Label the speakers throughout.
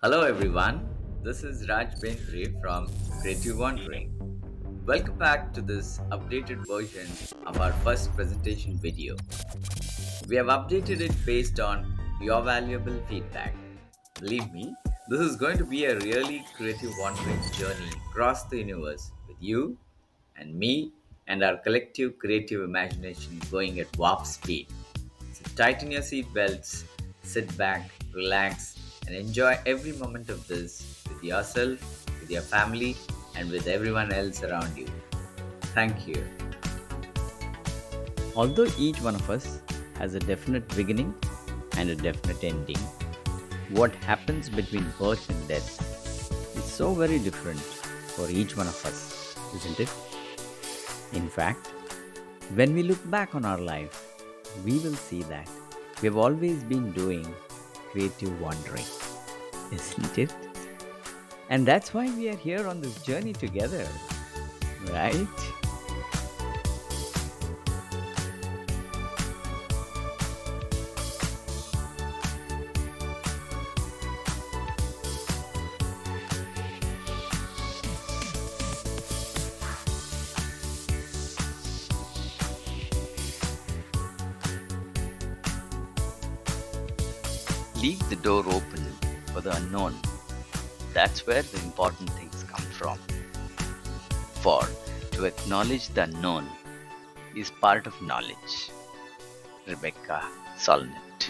Speaker 1: Hello everyone, this is Raj Bendre from Creative Wandering. Welcome back to this updated version of our first presentation video. We have updated it based on your valuable feedback. Believe me, this is going to be a really creative wandering journey across the universe with you and me and our collective creative imagination going at warp speed. So tighten your seatbelts, sit back, relax, and enjoy every moment of this with yourself, with your family, and with everyone else around you. Thank you.
Speaker 2: Although each one of us has a definite beginning and a definite ending, what happens between birth and death is so very different for each one of us, isn't it? In fact, when we look back on our life, we will see that we have always been doing creative wandering, isn't it? And that's why we are here on this journey together, right? Leave the door open for the unknown. That's where the important things come from. For to acknowledge the unknown is part of knowledge. Rebecca Solnit.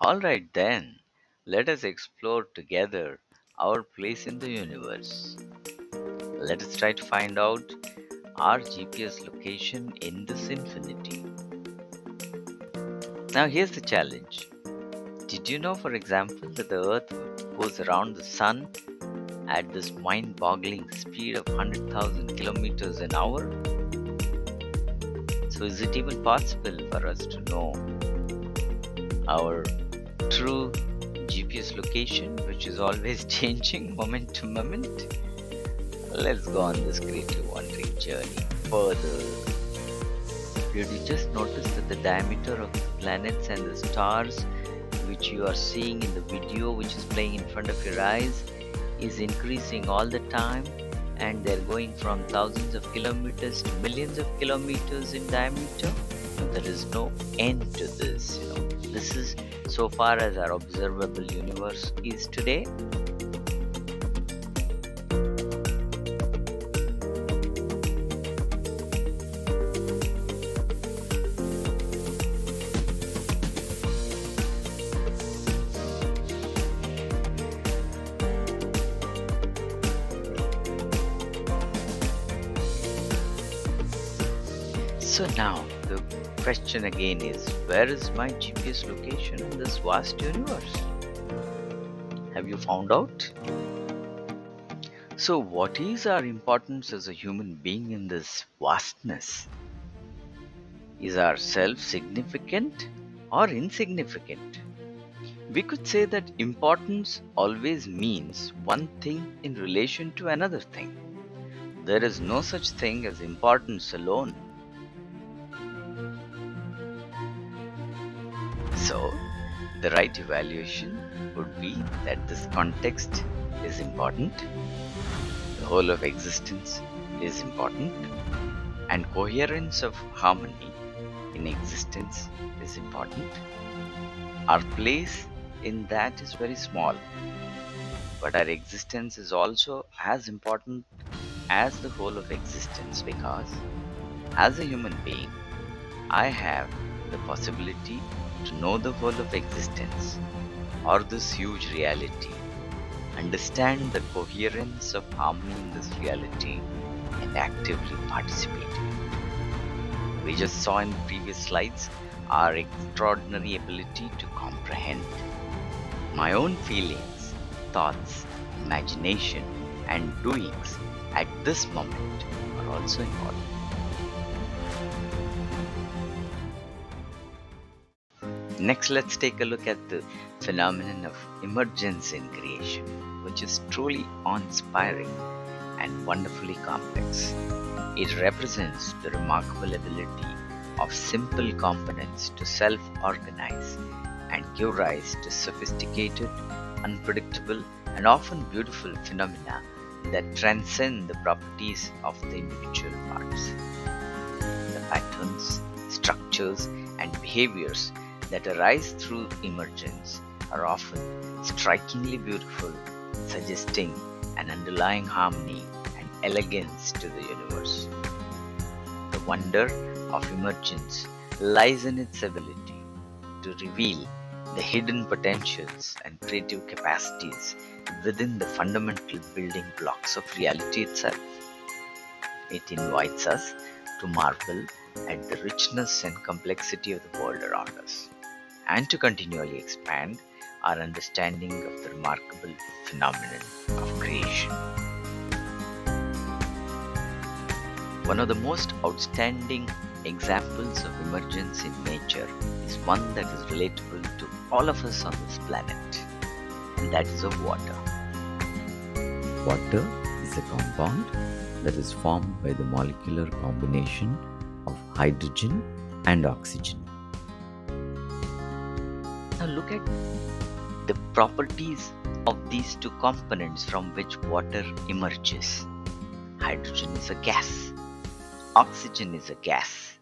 Speaker 2: Alright then, let us explore together our place in the universe. Let us try to find out our GPS location in this infinity. Now here's the challenge. Did you know, for example, that the Earth goes around the Sun at this mind-boggling speed of 100,000 kilometers an hour? So is it even possible for us to know our true GPS location, which is always changing moment to moment? Let's go on this creative wandering journey further. Did you just notice that the diameter of the planets and the stars which you are seeing in the video which is playing in front of your eyes is increasing all the time, and they're going from thousands of kilometers to millions of kilometers in diameter? There is no end to this. This is so far as our observable universe is today. So now the question again is, where is my GPS location in this vast universe? Have you found out? So what is our importance as a human being in this vastness? Is our self significant or insignificant? We could say that importance always means one thing in relation to another thing. There is no such thing as importance alone. So, the right evaluation would be that this context is important, the whole of existence is important, and coherence of harmony in existence is important. Our place in that is very small, but our existence is also as important as the whole of existence, because as a human being, I have the possibility to know the whole of existence or this huge reality, understand the coherence of harmony in this reality, and actively participate. We just saw in the previous slides our extraordinary ability to comprehend. My own feelings, thoughts, imagination, and doings at this moment are also important. Next, let's take a look at the phenomenon of emergence in creation, which is truly awe-inspiring and wonderfully complex. It represents the remarkable ability of simple components to self-organize and give rise to sophisticated, unpredictable, and often beautiful phenomena that transcend the properties of the individual parts. The patterns, structures, and behaviors that arise through emergence are often strikingly beautiful, suggesting an underlying harmony and elegance to the universe. The wonder of emergence lies in its ability to reveal the hidden potentials and creative capacities within the fundamental building blocks of reality itself. It invites us to marvel at the richness and complexity of the world around us, and to continually expand our understanding of the remarkable phenomenon of creation. One of the most outstanding examples of emergence in nature is one that is relatable to all of us on this planet, and that is of water.
Speaker 1: Water is a compound that is formed by the molecular combination of hydrogen and oxygen.
Speaker 2: Now look at the properties of these two components from which water emerges. Hydrogen is a gas. Oxygen is a gas.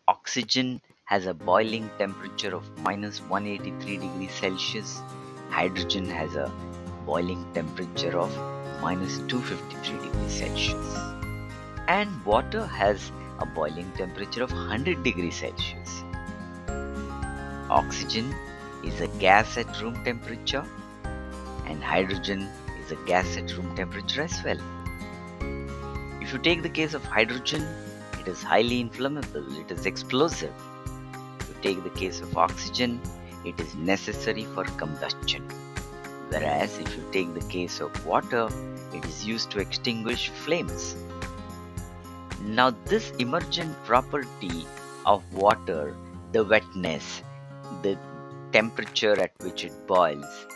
Speaker 2: Oxygen has a boiling temperature of minus 183 degrees Celsius. Hydrogen has a boiling temperature of minus 253 degrees Celsius. And water has a boiling temperature of 100 degrees Celsius. Oxygen is a gas at room temperature, and hydrogen is a gas at room temperature as well. If you take the case of hydrogen, it is highly inflammable, it is explosive. If you take the case of oxygen, it is necessary for combustion. Whereas if you take the case of water, it is used to extinguish flames. Now this emergent property of water, the wetness, the temperature at which it boils,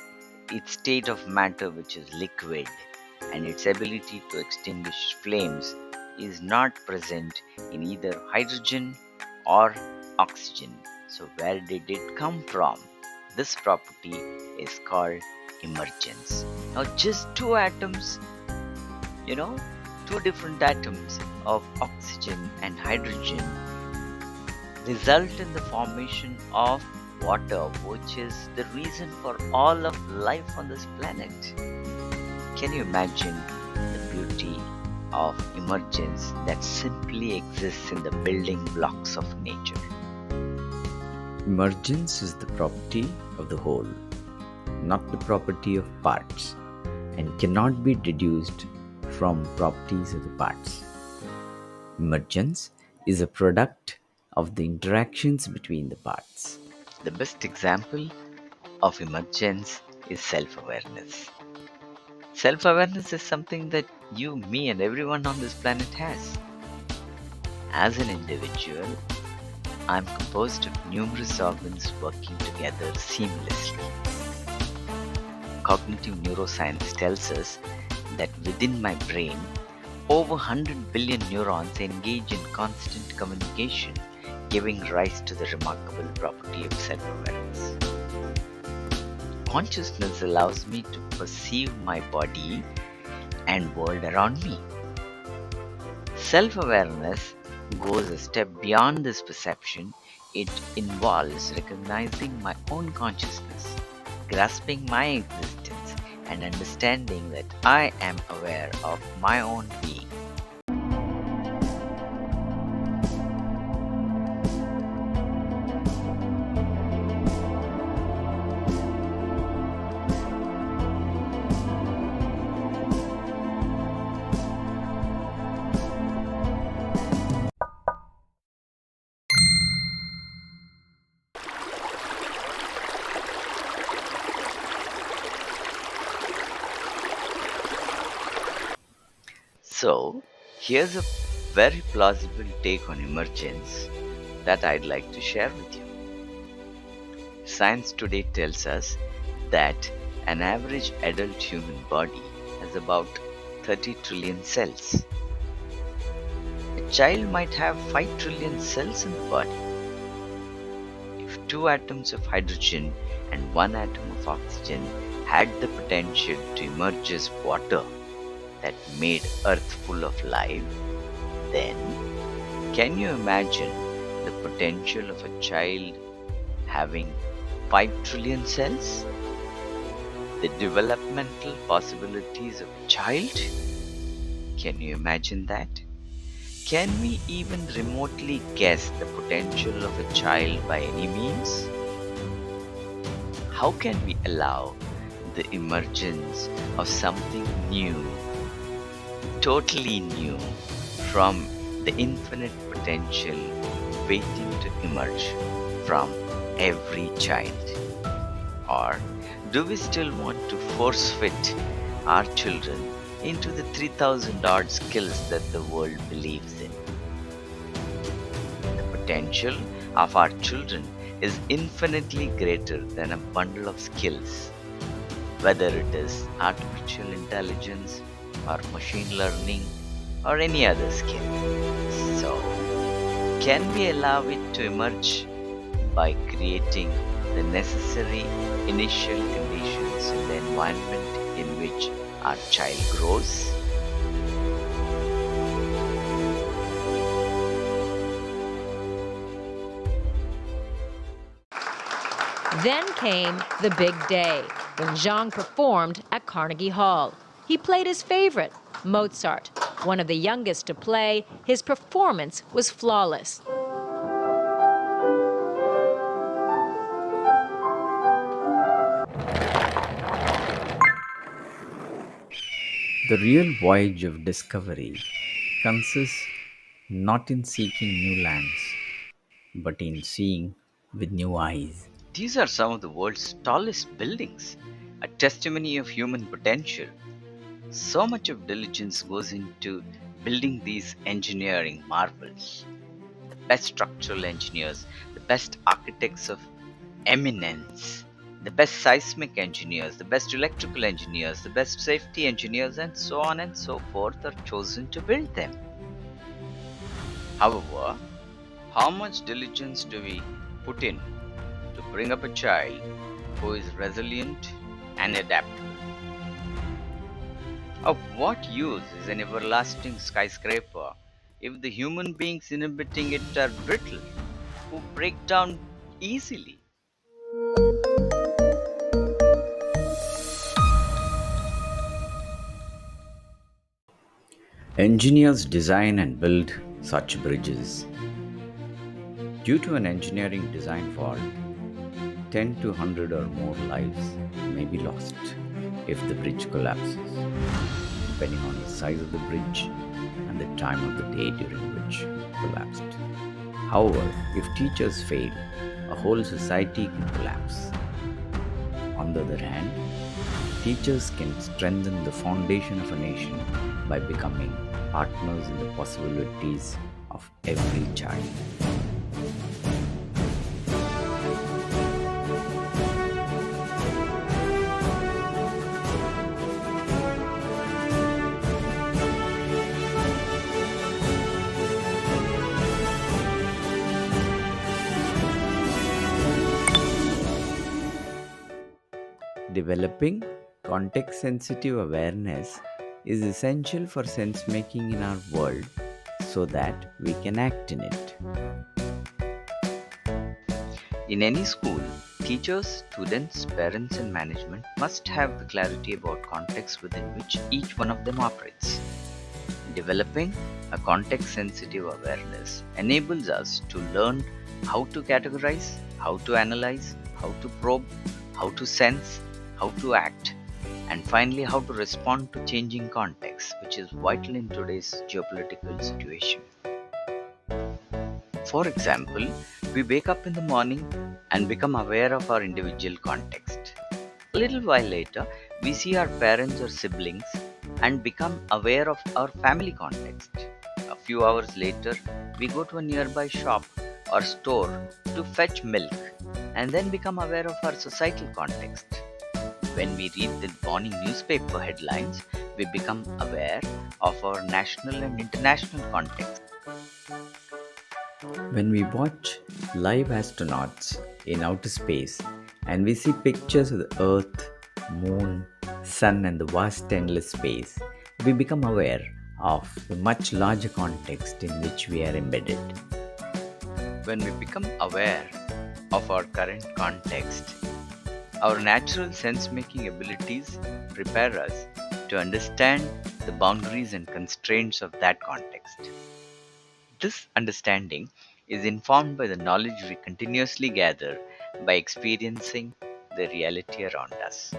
Speaker 2: its state of matter which is liquid, and its ability to extinguish flames is not present in either hydrogen or oxygen. So where did it come from? This property is called emergence. Now just two atoms, two different atoms of oxygen and hydrogen result in the formation of water, which is the reason for all of life on this planet. Can you imagine the beauty of emergence that simply exists in the building blocks of nature?
Speaker 1: Emergence is the property of the whole, not the property of parts, and cannot be deduced from properties of the parts. Emergence is a product of the interactions between the parts.
Speaker 2: The best example of emergence is self-awareness. Self-awareness is something that you, me, and everyone on this planet has. As an individual, I am composed of numerous organs working together seamlessly. Cognitive neuroscience tells us that within my brain, over 100 billion neurons engage in constant communication, giving rise to the remarkable property of self-awareness. Consciousness allows me to perceive my body and world around me. Self-awareness goes a step beyond this perception. It involves recognizing my own consciousness, grasping my existence, and understanding that I am aware of my own being. So, here's a very plausible take on emergence that I'd like to share with you. Science today tells us that an average adult human body has about 30 trillion cells. A child might have 5 trillion cells in the body. If two atoms of hydrogen and one atom of oxygen had the potential to emerge as water that made Earth full of life, then can you imagine the potential of a child having 5 trillion cells? The developmental possibilities of a child? Can you imagine that? Can we even remotely guess the potential of a child by any means? How can we allow the emergence of something new, totally new, from the infinite potential waiting to emerge from every child? Or do we still want to force fit our children into the 3,000 odd skills that the world believes in? The potential of our children is infinitely greater than a bundle of skills, whether it is artificial intelligence or machine learning or any other skill. So, can we allow it to emerge by creating the necessary initial conditions in the environment in which our child grows?
Speaker 3: Then came the big day, when Zhang performed at Carnegie Hall. He played his favorite, Mozart. One of the youngest to play, his performance was flawless.
Speaker 1: The real voyage of discovery consists not in seeking new lands, but in seeing with new eyes.
Speaker 2: These are some of the world's tallest buildings, a testimony of human potential. So much of diligence goes into building these engineering marvels. The best structural engineers, the best architects of eminence, the best seismic engineers, the best electrical engineers, the best safety engineers, and so on and so forth are chosen to build them. However, how much diligence do we put in to bring up a child who is resilient and adaptable? Of what use is an everlasting skyscraper if the human beings inhabiting it are brittle, who break down easily?
Speaker 1: Engineers design and build such bridges. Due to an engineering design fault, 10 to 100 or more lives may be lost if the bridge collapses, depending on the size of the bridge and the time of the day during which it collapsed. However, if teachers fail, a whole society can collapse. On the other hand, teachers can strengthen the foundation of a nation by becoming partners in the possibilities of every child. Developing context sensitive awareness is essential for sense making in our world so that we can act in it.
Speaker 2: In any school, teachers, students, parents, and management must have the clarity about context within which each one of them operates. Developing a context sensitive awareness enables us to learn how to categorize, how to analyze, how to probe, how to sense, how to act, and finally how to respond to changing contexts, which is vital in today's geopolitical situation. For example, we wake up in the morning and become aware of our individual context. A little while later, we see our parents or siblings and become aware of our family context. A few hours later, we go to a nearby shop or store to fetch milk and then become aware of our societal context. When we read the morning newspaper headlines, we become aware of our national and international context.
Speaker 1: When we watch live astronauts in outer space and we see pictures of the Earth, Moon, Sun, and the vast endless space, we become aware of the much larger context in which we are embedded.
Speaker 2: When we become aware of our current context, our natural sense making abilities prepare us to understand the boundaries and constraints of that context. This understanding is informed by the knowledge we continuously gather by experiencing the reality around us.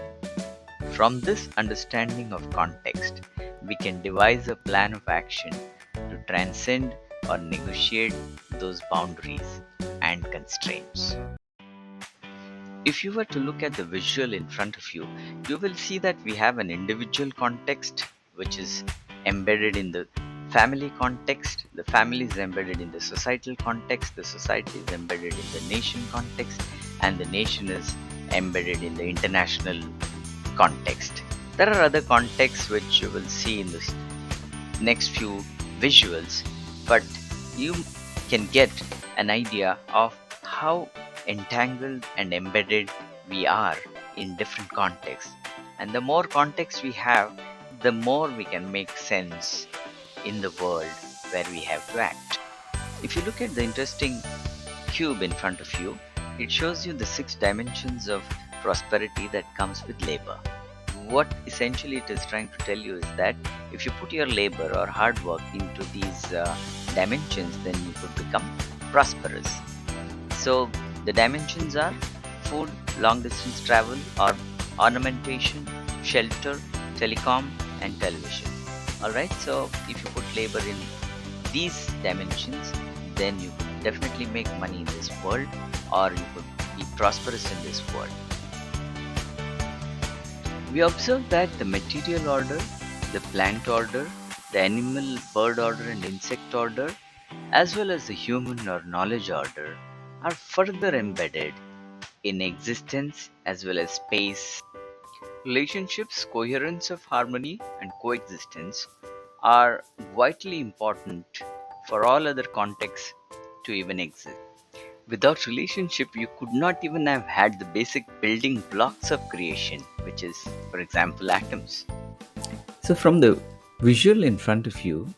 Speaker 2: From this understanding of context, we can devise a plan of action to transcend or negotiate those boundaries and constraints. If you were to look at the visual in front of you, you will see that we have an individual context which is embedded in the family context, the family is embedded in the societal context, the society is embedded in the nation context, and the nation is embedded in the international context. There are other contexts which you will see in the next few visuals, but you can get an idea of how entangled and embedded we are in different contexts. And the more context we have, the more we can make sense in the world where we have to act. If you look at the interesting cube in front of you, it shows you the 6 dimensions of prosperity that comes with labor. What essentially it is trying to tell you is that if you put your labor or hard work into these dimensions, then you could become prosperous. So the dimensions are food, long distance travel, or ornamentation, shelter, telecom, and television. Alright, so if you put labor in these dimensions, then you could definitely make money in this world, or you could be prosperous in this world. We observe that the material order, the plant order, the animal, bird order, and insect order, as well as the human or knowledge order, are further embedded in existence as well as space. Relationships, coherence of harmony, and coexistence are vitally important for all other contexts to even exist. Without relationship, you could not even have had the basic building blocks of creation, which is, for example, atoms.
Speaker 1: So, from the visual in front of you,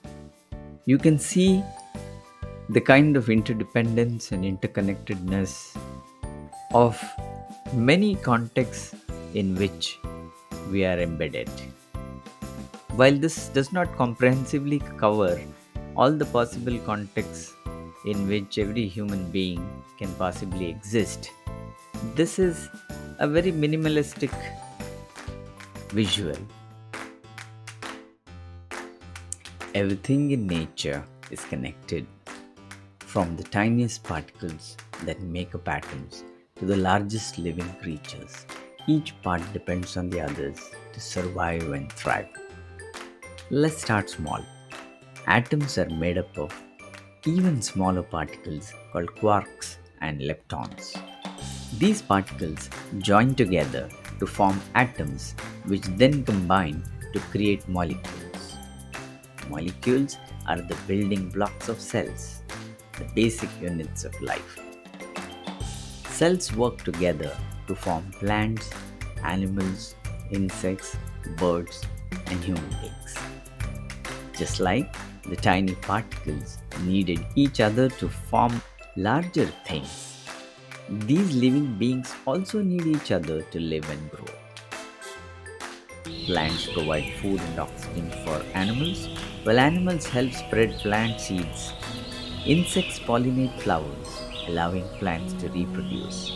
Speaker 1: you can see the kind of interdependence and interconnectedness of many contexts in which we are embedded. While this does not comprehensively cover all the possible contexts in which every human being can possibly exist, this is a very minimalistic visual. Everything in nature is connected, from the tiniest particles that make up atoms to the largest living creatures. Each part depends on the others to survive and thrive. Let's start small. Atoms are made up of even smaller particles called quarks and leptons. These particles join together to form atoms, which then combine to create molecules. Molecules are the building blocks of cells, the basic units of life. Cells work together to form plants, animals, insects, birds, and human beings. Just like the tiny particles needed each other to form larger things, these living beings also need each other to live and grow. Plants provide food and oxygen for animals, while animals help spread plant seeds. Insects pollinate flowers, allowing plants to reproduce.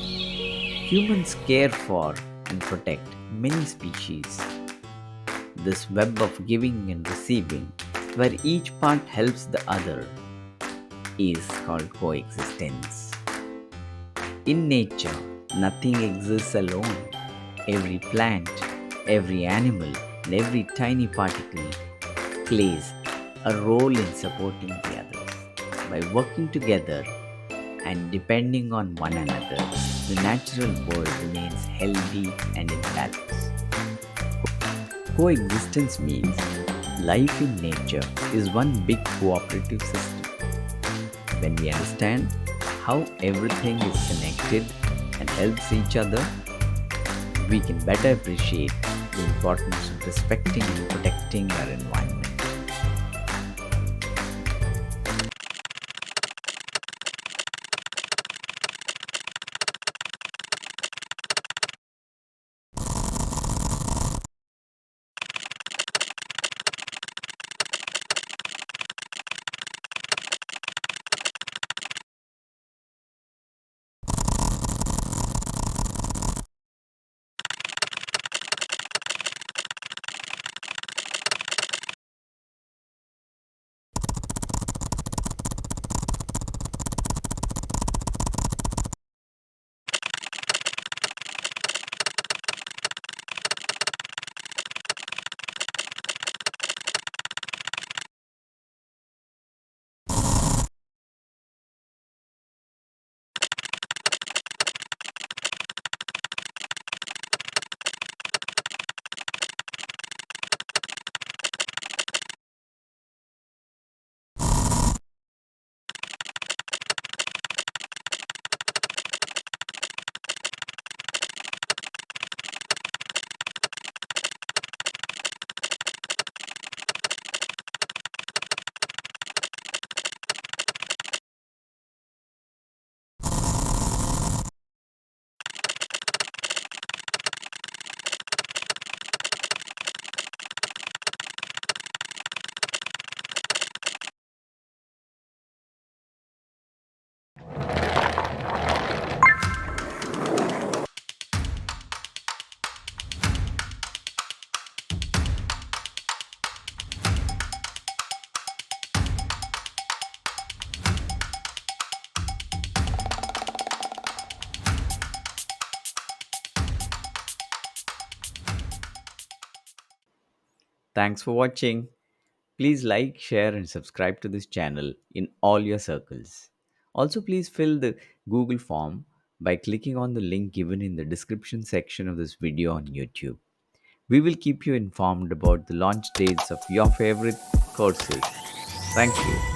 Speaker 1: Humans care for and protect many species. This web of giving and receiving, where each part helps the other, is called coexistence. In nature, nothing exists alone. Every plant, every animal, and every tiny particle plays a role in supporting the others. By working together and depending on one another, the natural world remains healthy and in balance. Coexistence means life in nature is one big cooperative system. When we understand how everything is connected and helps each other, we can better appreciate the importance of respecting and protecting our environment. Thanks for watching. Please like, share, and subscribe to this channel in all your circles. Also, please fill the Google form by clicking on the link given in the description section of this video on YouTube. We will keep you informed about the launch dates of your favorite courses. Thank you.